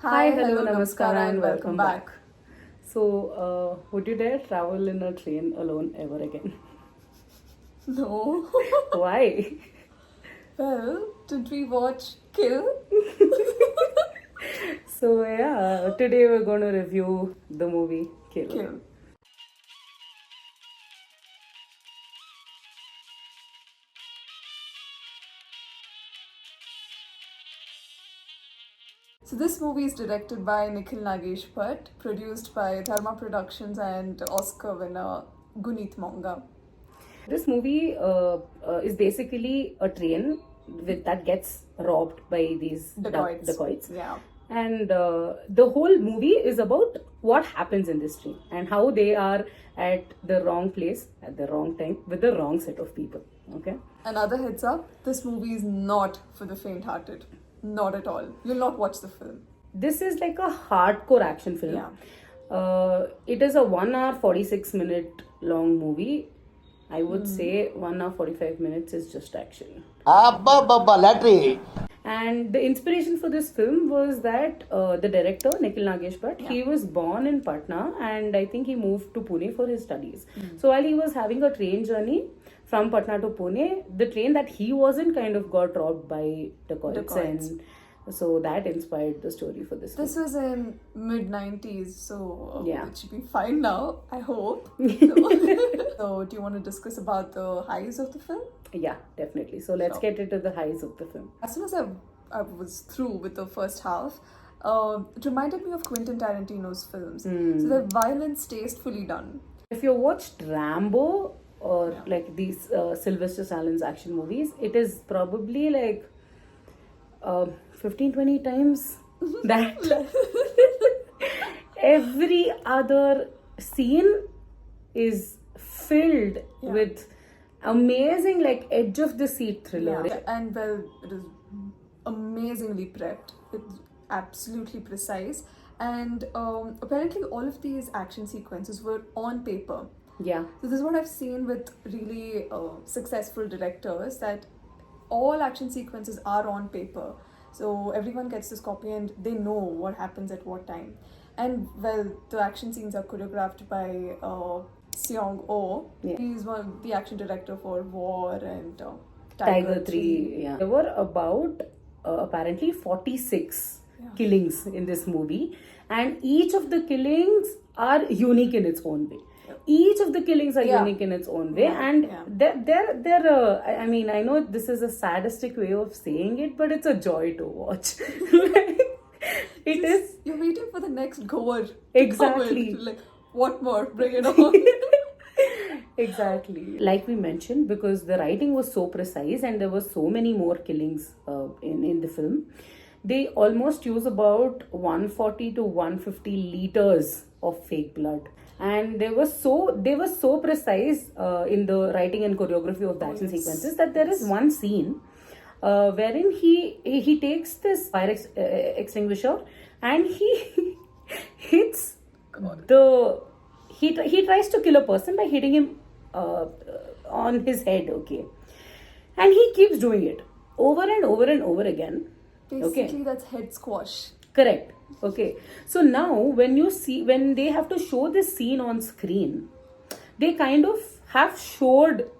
Hi, hello, namaskara, and welcome back. So, would you dare travel in a train alone ever again? No. Why? Well, did we watch Kill? So, yeah, today we're going to review the movie Kill. Kill. So this movie is directed by Nikhil Nagesh Bhatt, produced by Dharma Productions and Oscar winner Guneet Monga. This movie is basically a train that gets robbed by these dacoits. Yeah. And the whole movie is about what happens in this train and how they are at the wrong place at the wrong time with the wrong set of people. Okay. Another heads up, this movie is not for the faint-hearted. Not at all. You'll not watch the film. This is like a hardcore action film. Yeah. It is a 1 hour 46-minute long movie. I would say 1 hour 45 minutes is just action. Latte. And the inspiration for this film was that the director Nikhil Nagesh Bhatt, he was born in Patna and I think he moved to Pune for his studies. So while he was having a train journey from Patna to Pune, the train that he was in kind of got robbed by dacoits. And so that inspired the story for this film. This was in mid-90s, so Yeah. it should be fine now, I hope. So do you want to discuss about the highs of the film? Yeah, definitely. So let's get into the highs of the film. As soon as I was through with the first half, it reminded me of Quentin Tarantino's films. So the violence tastefully done. If you watched Rambo or like these Sylvester Stallone's action movies, it is probably like 15-20 times that. Every other scene is filled with amazing like edge of the seat thriller. Yeah. And well, it is amazingly prepped. It's absolutely precise. And apparently all of these action sequences were on paper. Yeah. So this is what I've seen with really successful directors, that all action sequences are on paper. So everyone gets this copy and they know what happens at what time. And well, the action scenes are choreographed by Seong Oh. Yeah. He's the action director for War and Tiger 3. Yeah. There were about apparently 46 killings in this movie, and each of the killings are unique in its own way. Each of the killings are unique in its own way, and they're I mean, I know this is a sadistic way of saying it, but it's a joy to watch. It is. You're waiting for the next goer. Exactly. Like, what more? Bring it on. Exactly. Like we mentioned, because the writing was so precise and there were so many more killings in the film, they almost use about 140 to 150 liters of fake blood. And they were so precise in the writing and choreography of the action sequences that there is one scene wherein he takes this fire extinguisher and he hits he tries to kill a person by hitting him on his head, okay, and he keeps doing it over and over and over again. Basically, that's head squash. Correct. Okay. So now when they have to show this scene on screen, they kind of have showed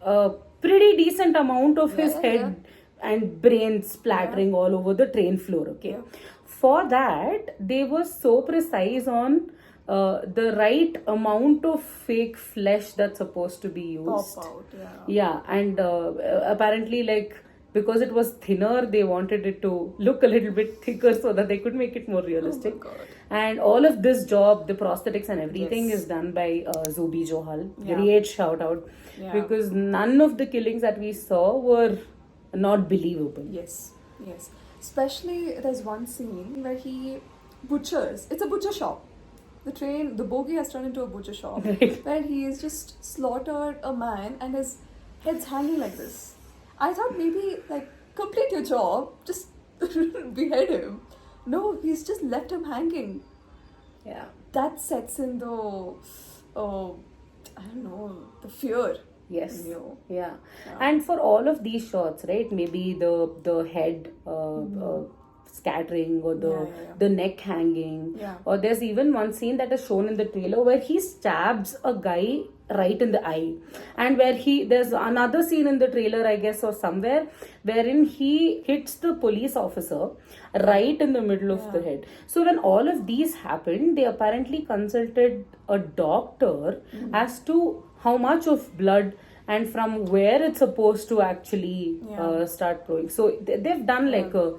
a pretty decent amount of his head and brain splattering all over the train floor. Okay. Yeah. For that, they were so precise on the right amount of fake flesh that's supposed to be used. Pop out, yeah, and apparently, like, because it was thinner, they wanted it to look a little bit thicker so that they could make it more realistic. Oh my God. And all of this job, the prosthetics and everything, is done by Zubi Johal. Great shout out, because none of the killings that we saw were not believable. Yes. Especially there's one scene where he butchers. It's a butcher shop. The bogie has turned into a butcher shop, where he has just slaughtered a man and his head's hanging like this. I thought maybe, like, complete your job, just behead him. No, he's just left him hanging. Yeah. That sets in the, I don't know, the fear. Yes. In you. Yeah. And for all of these shots, right, maybe the head scattering or the neck hanging. Yeah. Or there's even one scene that is shown in the trailer where he stabs a guy right in the eye, and where there's another scene in the trailer, I guess, or somewhere, wherein he hits the police officer right in the middle of the head. So when all of these happened, they apparently consulted a doctor as to how much of blood and from where it's supposed to actually start flowing. So they've done like a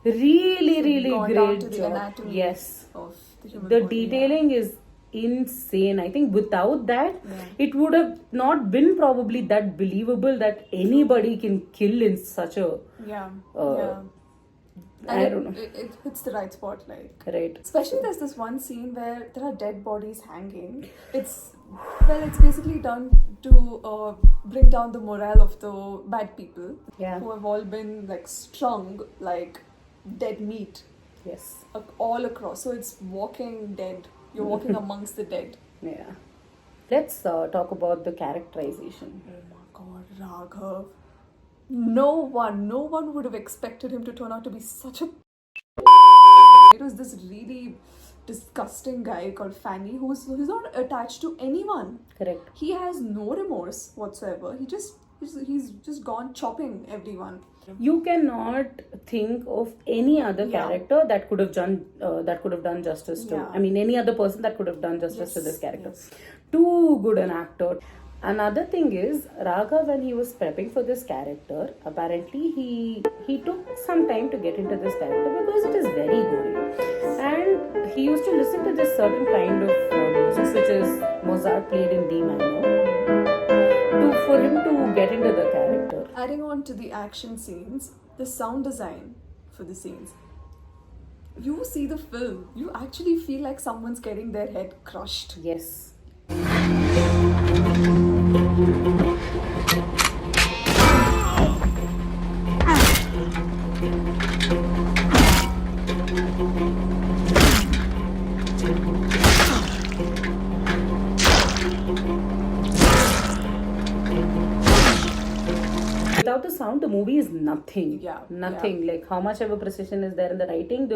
really gone great down to the job. anatomy Yes, of the human the body, detailing is insane. I think without that, it would have not been probably that believable that anybody can kill in such a I don't know. It hits the right spot, like. Right. Especially there's this one scene where there are dead bodies hanging. It's basically done to bring down the morale of the bad people who have all been like strung like dead meat. Yes. All across. So it's walking dead. You're walking amongst the dead. Yeah. Let's talk about the characterization. Oh my God, Raghav. No one would have expected him to turn out to be such a. It was this really disgusting guy called Fanny who's not attached to anyone. Correct. He has no remorse whatsoever. He's just gone chopping everyone. You cannot think of any other character that could have done justice to. I mean, any other person that could have done justice to this character. Yes. Too good an actor. Another thing is, Raghav, when he was prepping for this character, apparently he took some time to get into this character because it is very good. And he used to listen to this certain kind of music, which is Mozart played in D minor, for him to get into the character. Adding on to the action scenes, the sound design for the scenes. You see the film, you actually feel like someone's getting their head crushed. Yes. Without the sound, the movie is nothing. Nothing. Like how much ever precision is there in the writing,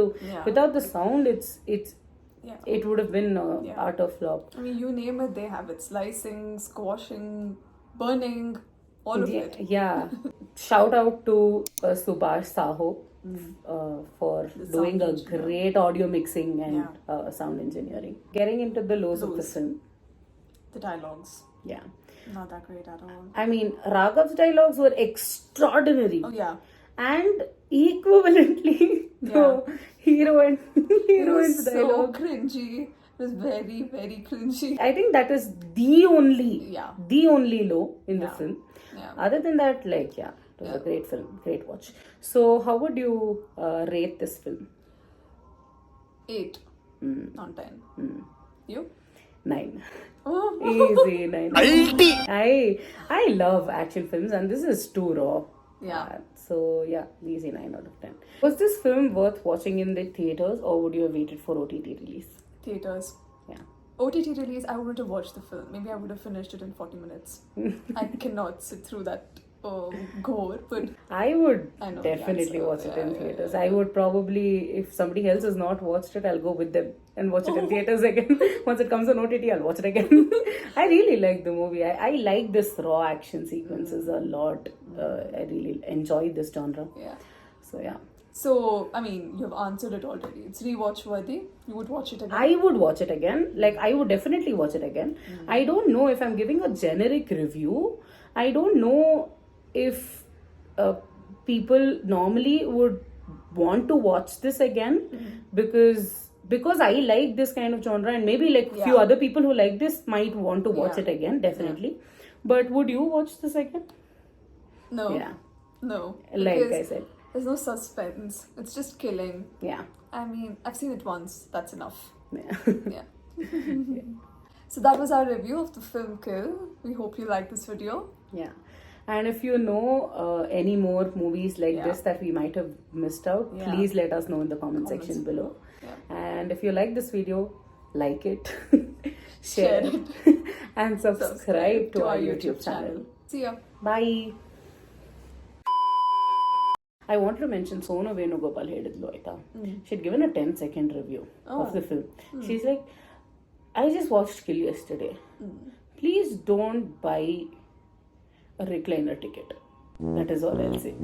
without the sound, it would have been utter flop. I mean, you name it, they have it. Slicing, squashing, burning, all of it. Yeah. Shout out to Subhash Saho for doing a great audio mixing and sound engineering. Getting into the lows of the film. The dialogues. Yeah. Not that great at all. I mean, Raghav's dialogues were extraordinary. Oh, yeah. And equivalently, the heroine's dialogue. So cringy. It was very, very cringy. I think that is the only low in the film. Yeah. Other than that, it was a great film, great watch. So, how would you rate this film? 8 on 10. You? 9. Oh. Easy 9. I love action films, and this is too raw. Yeah. So easy 9 out of 10. Was this film worth watching in the theaters, or would you have waited for OTT release? Theaters. Yeah. OTT release, I wouldn't have watched the film. Maybe I would have finished it in 40 minutes. I cannot sit through that gore, but I would definitely watch it in theaters. I would probably, if somebody else has not watched it, I'll go with them and watch it in theaters again. Once it comes on OTT, I'll watch it again. I really like the movie. I like this raw action sequences a lot. I really enjoy this genre. Yeah. So yeah. So, I mean, you've answered it already. It's rewatch worthy. You would watch it again? I would watch it again. I would definitely watch it again. I don't know if I'm giving a generic review. I don't know if people normally would want to watch this again because I like this kind of genre, and maybe few other people who like this might want to watch it again, definitely. But would you watch this again? No. Yeah. No. Like I said. There's no suspense. It's just killing. Yeah. I mean, I've seen it once. That's enough. Yeah. So that was our review of the film Kill. We hope you liked this video. Yeah. And if you know any more movies like this that we might have missed out, please let us know in the comment section below. Yeah. And if you like this video, like it, share it, and subscribe to our YouTube channel. See ya. Bye. I wanted to mention Sonu Venugopal ಹೇಳಿದ್ಲು ಆಯ್ತಾ. She had given a 10-second review of the film. She's like, I just watched Kill yesterday. Please don't buy a recliner ticket. That is all I'll say.